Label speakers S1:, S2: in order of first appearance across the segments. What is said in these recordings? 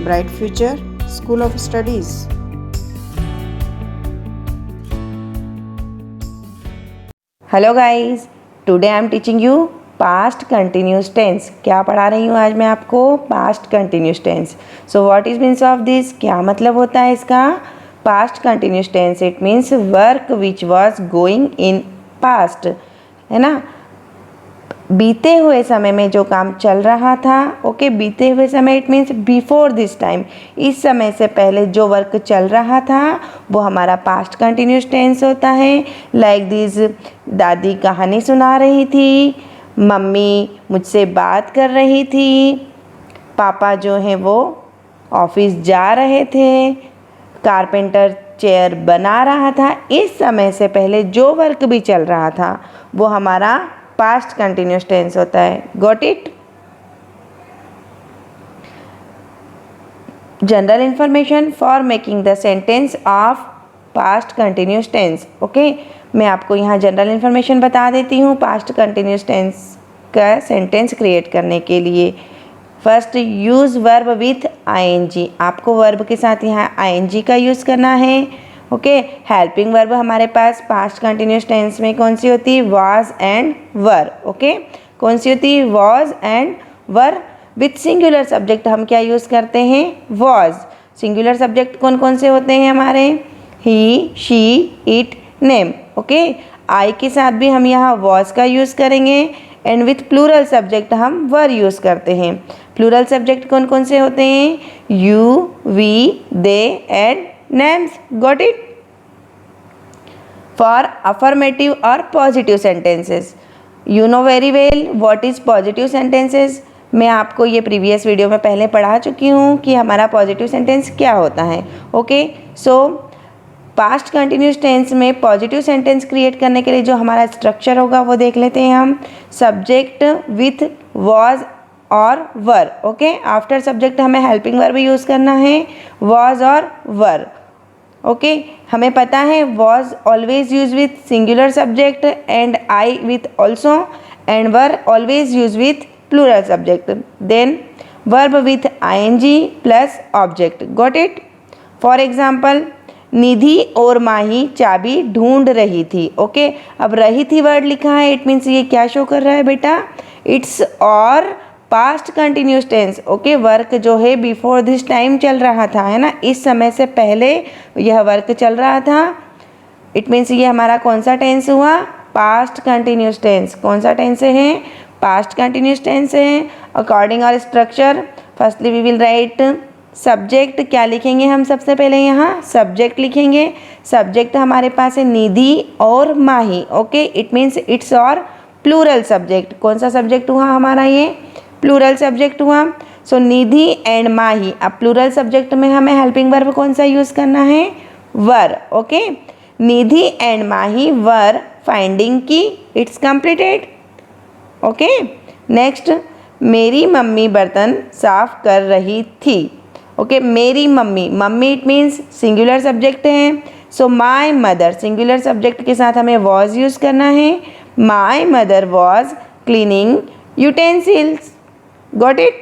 S1: Bright Future School of Studies.
S2: Hello guys, today I am teaching you past continuous tense. क्या पढ़ा रही हूँ आज मैं आपको? Past continuous tense. So what is means of this? क्या मतलब होता है इसका? Past continuous tense it means work which was going in past, है ना। बीते हुए समय में जो काम चल रहा था, ओके। बीते हुए समय it means before this time, इस समय से पहले जो वर्क चल रहा था वो हमारा पास्ट कंटिन्यूस टेंस होता है। लाइक दिस, दादी कहानी सुना रही थी, मम्मी मुझसे बात कर रही थी, पापा जो हैं वो ऑफिस जा रहे थे, कारपेंटर चेयर बना रहा था। इस समय से पहले जो वर्क भी चल रहा था वो हमारा पास्ट कंटिन्यूस टेंस होता है। Got it? General information for making the sentence of past continuous tense. Okay, मैं आपको यहाँ जनरल इंफॉर्मेशन बता देती हूँ पास्ट कंटिन्यूस टेंस का सेंटेंस क्रिएट करने के लिए। First, use verb with ING. आपको वर्ब के साथ यहाँ आईएनजी का यूज़ करना है। ओके, हेल्पिंग वर्ब हमारे पास पास्ट कंटिन्यूस टेंस में कौन सी होती है? Was and were. ओके, कौन सी होती है? Was and were. With singular subject हम क्या यूज़ करते हैं? वाज। सिंगुलर सब्जेक्ट कौन कौन से होते हैं हमारे? ही, शी, इट, नेम। ओके, आई के साथ भी हम यहाँ वाज का यूज़ करेंगे एंड विथ प्लूरल सब्जेक्ट हम वर यूज़ करते हैं। प्लूरल सब्जेक्ट कौन कौन से होते हैं? You, we, they and names. Got it? For affirmative or positive sentences, you know very well what is positive sentences. मैं आपको ये प्रीवियस वीडियो में पहले पढ़ा चुकी हूँ कि हमारा पॉजिटिव सेंटेंस क्या होता है। Okay, so past continuous tense में पॉजिटिव सेंटेंस क्रिएट करने के लिए जो हमारा स्ट्रक्चर होगा वो देख लेते हैं हम। सब्जेक्ट विथ वॉज और वर। ओके, आफ्टर सब्जेक्ट हमें हेल्पिंग वर्ब यूज़ करना है, वॉज और वर। ओके, हमें पता है was always use with singular subject and I with also, and were always use with plural subject. Then verb with ING plus object. Got it? For example, Nidhi और माही चाबी ढूंढ रही थी। ओके, अब रही थी वर्ड लिखा है, इट मीन्स ये क्या शो कर रहा है बेटा? It's our past continuous tense. Okay, work जो है बिफोर दिस टाइम चल रहा था, है ना, इस समय से पहले यह वर्क चल रहा था। इट मीन्स ये हमारा कौन सा टेंस हुआ? Past continuous tense. कौन सा टेंस है? पास्ट कंटिन्यूस टेंस है। अकॉर्डिंग और structure, firstly we will write subject. क्या लिखेंगे हम? सबसे पहले यहाँ सब्जेक्ट लिखेंगे। सब्जेक्ट हमारे पास है निधि और माही। ओके, इट मीन्स इट्स और प्लूरल सब्जेक्ट। कौन सा सब्जेक्ट हुआ हमारा? ये प्लूरल सब्जेक्ट हुआ। सो निधि एंड माही। अब प्लूरल सब्जेक्ट में हमें हेल्पिंग वर्ब कौन सा यूज़ करना है? Were. Okay, Nidhi and Mahi were finding की। It's completed. ओके, नेक्स्ट, मेरी मम्मी बर्तन साफ कर रही थी। ओके, मेरी mummy, mummy it means singular subject है। So my mother, singular subject के साथ हमें वॉज यूज़ करना है। My mother was cleaning utensils. Got it?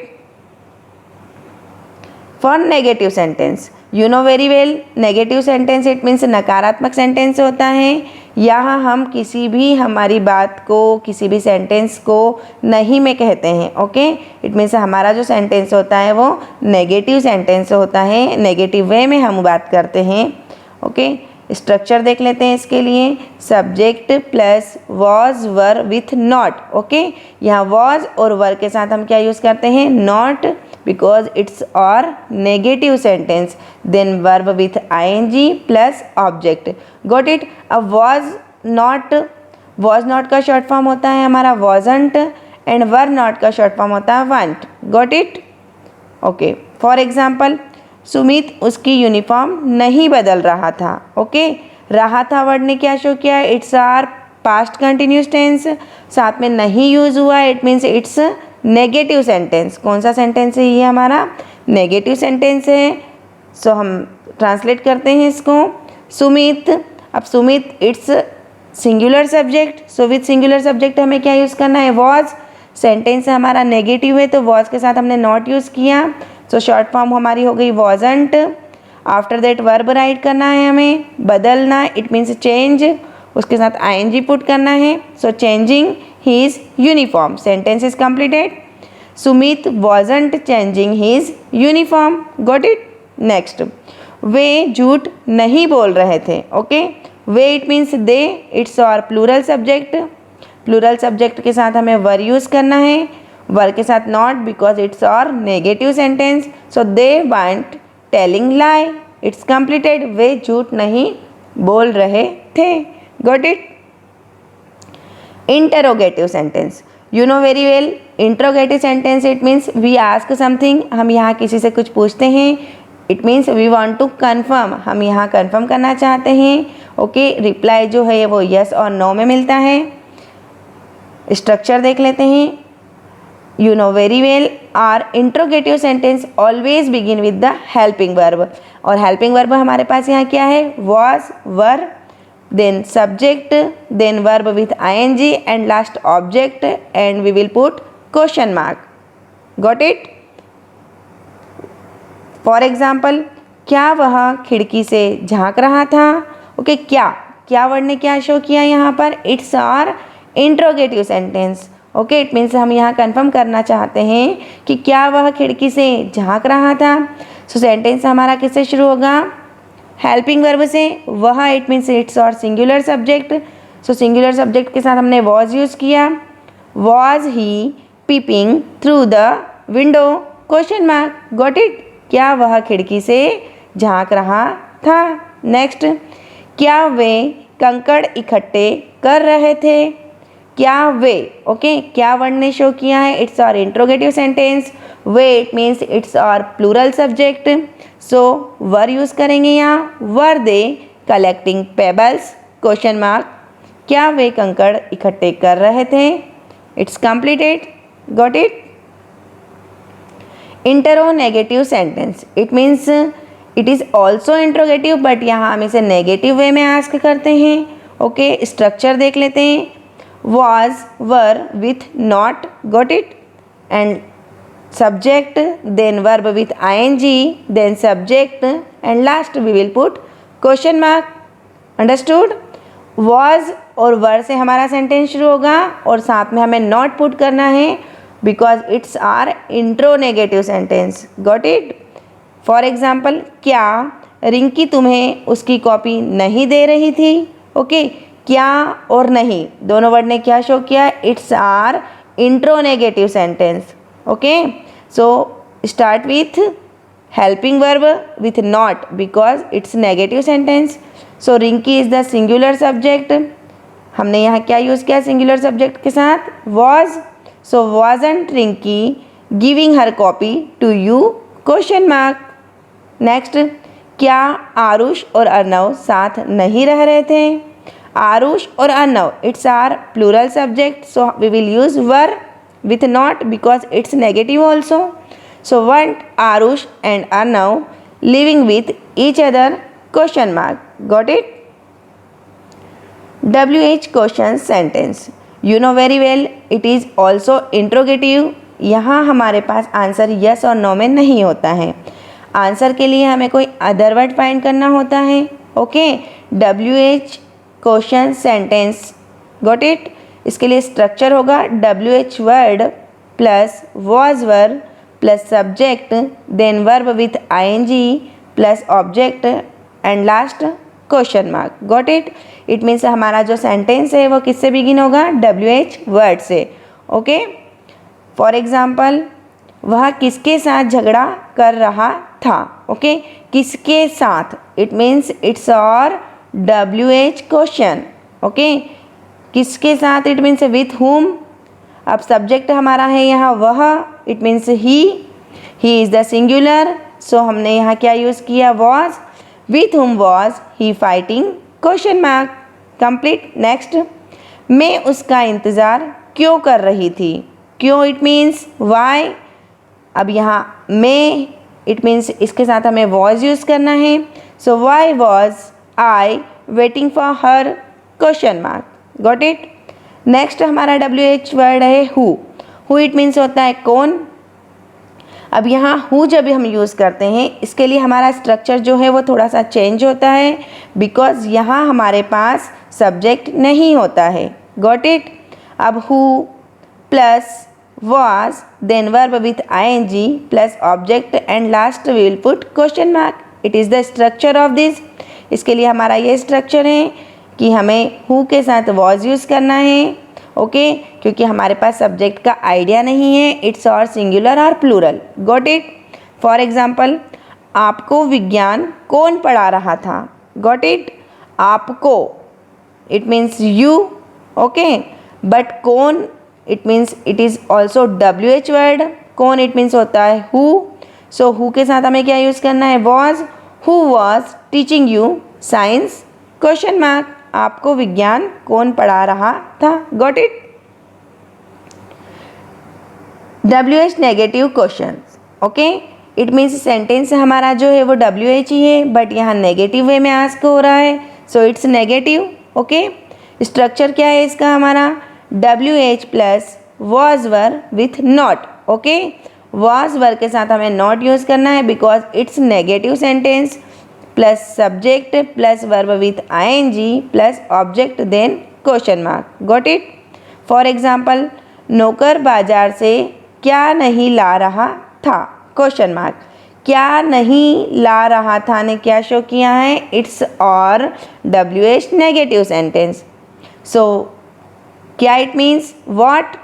S2: For negative sentence, you know very well, negative sentence it means नकारात्मक sentence होता है। यहाँ हम किसी भी हमारी बात को, किसी भी सेंटेंस को नहीं में कहते हैं। ओके, इट मीन्स हमारा जो सेंटेंस होता है वो नेगेटिव सेंटेंस होता है, नेगेटिव वे में हम बात करते हैं। ओके, स्ट्रक्चर देख लेते हैं इसके लिए। Subject plus was were with not. Okay, यहाँ वॉज और वर के साथ हम क्या यूज़ करते हैं? नॉट, बिकॉज इट्स और negative sentence. Then verb with ING plus object. Got it? अब वॉज नॉट का शॉर्ट फॉर्म होता है हमारा वॉजंट, एंड वर नॉट का शॉर्ट फॉर्म होता है weren't. Got it? Okay, for example, Sumit उसकी यूनिफॉर्म नहीं बदल रहा था। ओके, रहा था वर्ड ने क्या शो किया? It's our past continuous tense. साथ में नहीं यूज़ हुआ, it means it's negative sentence. कौन सा सेंटेंस है ये? हमारा नेगेटिव सेंटेंस है। सो हम ट्रांसलेट करते हैं इसको। सुमित, अब Sumit it's singular subject. So with singular subject हमें क्या यूज़ करना है? वॉज। सेंटेंस हमारा नेगेटिव है तो वॉज के साथ हमने नॉट यूज़ किया। सो शॉर्ट फॉर्म हमारी हो गई wasn't. After that verb right करना है हमें, बदलना, इट मीन्स चेंज, उसके साथ आईएनजी पुट करना है। So changing his uniform, sentence is completed. Sumit wasn't changing his uniform, got it. Next, वे झूठ नहीं बोल रहे थे। ओके, वे इट मीन्स दे, इट्स और प्लूरल सब्जेक्ट। प्लूरल सब्जेक्ट के साथ हमें वर यूज़ करना है, वर के साथ नॉट बिकॉज इट्स और negative sentence. So they weren't telling lie, it's completed. वे झूठ नहीं बोल रहे थे, got it. Interrogative sentence, you know very well interrogative sentence it means we ask something, हम यहाँ किसी से कुछ पूछते हैं। It means we want to confirm, हम यहाँ कन्फर्म करना चाहते हैं। ओके, रिप्लाई जो है वो यस और नो में मिलता है। स्ट्रक्चर देख लेते हैं। You know very well our interrogative sentence always begin with the helping verb, और हेल्पिंग वर्ब हमारे पास यहाँ क्या है, was, were, then subject, then verb with ING and last object, and we will put question mark, got it. For example, क्या वह खिड़की से झांक रहा था। ओके, क्या वर्ड ने क्या शो किया यहाँ पर, it's our interrogative sentence. Okay, it means हम यहाँ कंफर्म करना चाहते हैं कि क्या वह खिड़की से झांक रहा था। सो सेंटेंस हमारा किससे शुरू होगा, हेल्पिंग वर्ब से। वह इट मीन्स इट्स और singular subject. So singular subject के साथ हमने वॉज यूज़ किया। Was he peeping through the window, question mark, got it. क्या वह खिड़की से झांक रहा था। नेक्स्ट, क्या वे कंकड़ इकट्ठे कर रहे थे। क्या वे, ओके, क्या वर्ड ने शो किया है, इट्स और इंट्रोगेटिव सेंटेंस। वे इट मीन्स इट्स और plural subject. So were use करेंगे यहाँ, were they collecting pebbles, question mark. क्या वे कंकड़ इकट्ठे कर रहे थे, it's completed, got it. Interronegative sentence it means it is also interrogative, but यहाँ हम इसे नेगेटिव वे में आस्क करते हैं। ओके, स्ट्रक्चर देख लेते हैं। Was, were with not, got it, and subject, then verb with ING, then subject, and last we will put question mark, understood. Was और वर से हमारा सेंटेंस शुरू होगा और साथ में हमें नॉट पुट करना है because it's are interronegative sentence, got it. For example, क्या रिंकी तुम्हें उसकी कॉपी नहीं दे रही थी। ओके, क्या और नहीं दोनों वर्ड ने क्या शो किया, it's are interronegative sentence. Okay, so start with helping verb with not because it's negative sentence. So Rinki is the singular subject, हमने यहाँ क्या यूज़ किया सिंगुलर सब्जेक्ट के साथ, was. So wasn't Rinki giving her copy to you, question mark. Next, क्या आरुष और अर्नव साथ नहीं रह रहे थे। आरुष और Arnav it's our plural subject, so we will use were with not because it's negative also. So weren't Aarush and Arnav living with each other, question mark, got it. WH question sentence, you know very well it is also interrogative. यहाँ हमारे पास answer yes और no में नहीं होता है, answer के लिए हमें कोई अदर वर्ड फाइंड करना होता है। Okay, WH question sentence, got it. इसके लिए स्ट्रक्चर होगा WH word plus was verb plus subject, then verb with ING plus object, and last question mark, got it. It means हमारा जो sentence है वो किससे बिगिन होगा, WH वर्ड से। ओके, फॉर एग्जाम्पल, वह किसके साथ झगड़ा कर रहा था। ओके, किसके साथ इट मीन्स इट्स और WH क्वेश्चन। ओके, किसके साथ इट मीन्स विथ हुम। अब सब्जेक्ट हमारा है यहाँ वह, it means he is the singular, so हमने यहाँ क्या यूज़ किया, was. With whom was he fighting, question mark, complete. Next, मैं उसका इंतज़ार क्यों कर रही थी। क्यों इट मीन्स वाई। अब यहाँ मैं इट मीन्स इसके साथ हमें वॉज यूज़ करना है, so why was I waiting for her, question mark, got it. Next हमारा WH वर्ड है हु इट मीन्स होता है कौन। अब यहाँ हु जब हम यूज़ करते हैं इसके लिए हमारा स्ट्रक्चर जो है वो थोड़ा सा चेंज होता है, बिकॉज यहाँ हमारे पास सब्जेक्ट नहीं होता है। Got it. अब who plus was then verb with ing plus object and last we will put question mark. It is the structure of this. इसके लिए हमारा ये स्ट्रक्चर है कि हमें who के साथ was यूज़ करना है, ओके क्योंकि हमारे पास सब्जेक्ट का आइडिया नहीं है, इट्स और सिंगुलर और plural. Got it. For example, आपको विज्ञान कौन पढ़ा रहा था? Got it. आपको it means you, okay, but कौन it means it is also WH word. कौन इट मीन्स होता है हु, सो हु के साथ हमें क्या यूज़ करना है? Was. Who was teaching you science? Question mark. आपको विज्ञान कौन पढ़ा रहा था? Got it. WH negative question, okay, it means sentence हमारा जो है वो WH ही है, बट यहाँ नेगेटिव वे में आस्क हो रहा है, so it's negative. Okay, structure क्या है इसका? हमारा WH plus was were with not. Okay, was were के साथ हमें नॉट यूज़ करना है because it's negative sentence, plus subject plus verb with ing plus object then question mark. Got it. For example, नौकर बाजार से क्या नहीं ला रहा था? Question mark. क्या नहीं ला रहा था ने क्या शो किया है? इट्स और WH नेगेटिव सेंटेंस। सो क्या it means? What.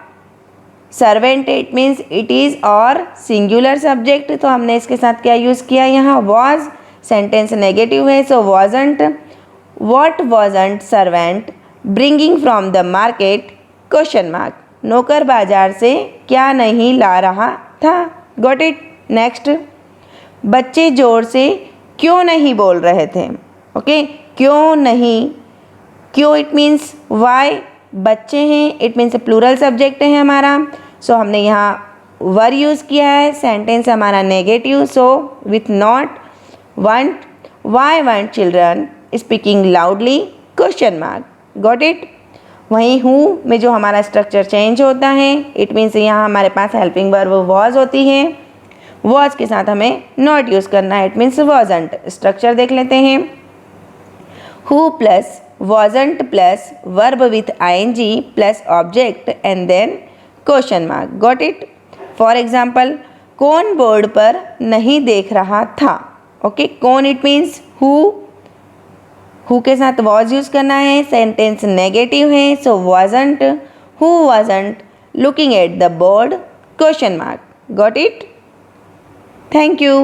S2: Servant it means it is और सिंगुलर सब्जेक्ट, तो हमने इसके साथ क्या यूज़ किया यहाँ? वॉज। सेंटेंस नेगेटिव है, so wasn't. What wasn't servant bringing from the market? Question mark. नौकर बाजार से क्या नहीं ला रहा था? Got it. नेक्स्ट, बच्चे ज़ोर से क्यों नहीं बोल रहे थे? ओके, क्यों नहीं, क्यों इट मीन्स वाई। बच्चे हैं इट मीन्स प्लूरल सब्जेक्ट है हमारा, सो हमने यहाँ वर यूज़ किया है, सेंटेंस हमारा negative, so with not. Want, why want children speaking loudly? Question mark. Got it. वहीं हु में जो हमारा स्ट्रक्चर चेंज होता है, इट मीन्स यहाँ हमारे पास हेल्पिंग वर्ब वॉज होती है, वॉज के साथ हमें नॉट यूज़ करना है, इट मीन्स वॉजंट। स्ट्रक्चर देख लेते हैं। Who plus wasn't plus verb with ing plus object and then question mark. Got it? For example, कौन बोर्ड पर नहीं देख रहा था? ओके, कौन इट मीन्स हु, हु के साथ was यूज़ करना है, सेंटेंस नेगेटिव है, सो wasn't, who wasn't looking at the board? Question mark. Got it? Thank you.